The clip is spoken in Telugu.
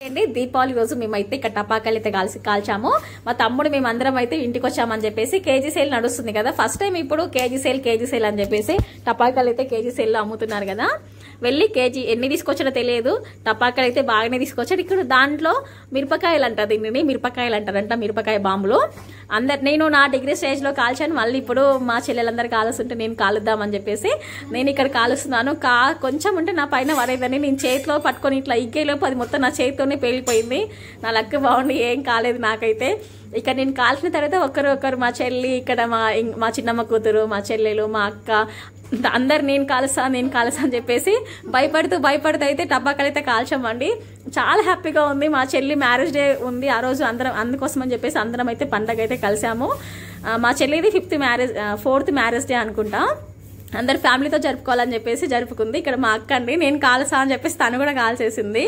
అండి దీపావళి రోజు మేమైతే ఇక్కడ టపాకాయలు అయితే కాల్చాము. మా తమ్ముడు మేమందరం అయితే ఇంటికి వచ్చామని చెప్పేసి కేజీ సేల్ నడుస్తుంది కదా, ఫస్ట్ టైం ఇప్పుడు కేజీ సేల్ అని చెప్పేసి టపాకాయలు అయితే కేజీ సేల్ అమ్ముతున్నారు కదా. వెళ్ళి కేజీ ఎన్ని తీసుకొచ్చాడో తెలియదు, టపాకాయలు అయితే బాగానే తీసుకొచ్చాడు. ఇక్కడ దాంట్లో మిరపకాయలు అంట, దీనిని మిరపకాయలు అంటారంట, మిరపకాయ బాంబులు. నేను నా డిగ్రీ స్టేజ్ లో కాల్చాను, మళ్ళీ ఇప్పుడు మా చెల్లెలందరూ కాలుస్తుంటే నేను కాలుద్దామని చెప్పేసి నేను ఇక్కడ కాలుస్తున్నాను. కొంచెం ఉంటే నా పైన పడేదని నేను చేతిలో పట్టుకొని ఇట్లా ఇగ్గేలోపు అది మొత్తం నా చేతితోనే పేలిపోయింది. నా లక్ బాగుండి ఏం కాలేదు నాకైతే. ఇక్కడ నేను కాల్చిన తర్వాత ఒకరు మా చెల్లి, ఇక్కడ మా చిన్నమ్మ కూతురు, మా చెల్లెలు, మా అక్క అందరు నేను కాలుస్తా అని చెప్పేసి భయపడుతూ అయితే టపాకాయలు అయితే కాల్చామండి. చాలా హ్యాపీగా ఉంది. మా చెల్లి మ్యారేజ్ డే ఉంది ఆ రోజు, అందుకోసం అని చెప్పేసి అందరం అయితే పండగ అయితే కలిసాము. మా చెల్లిది 4th మ్యారేజ్ డే అనుకుంటా. అందరు ఫ్యామిలీతో జరుపుకోవాలని చెప్పేసి జరుపుకుంది. ఇక్కడ మా అక్క అండి, నేను కాలుస్తా అని చెప్పేసి తను కూడా కాల్చేసింది.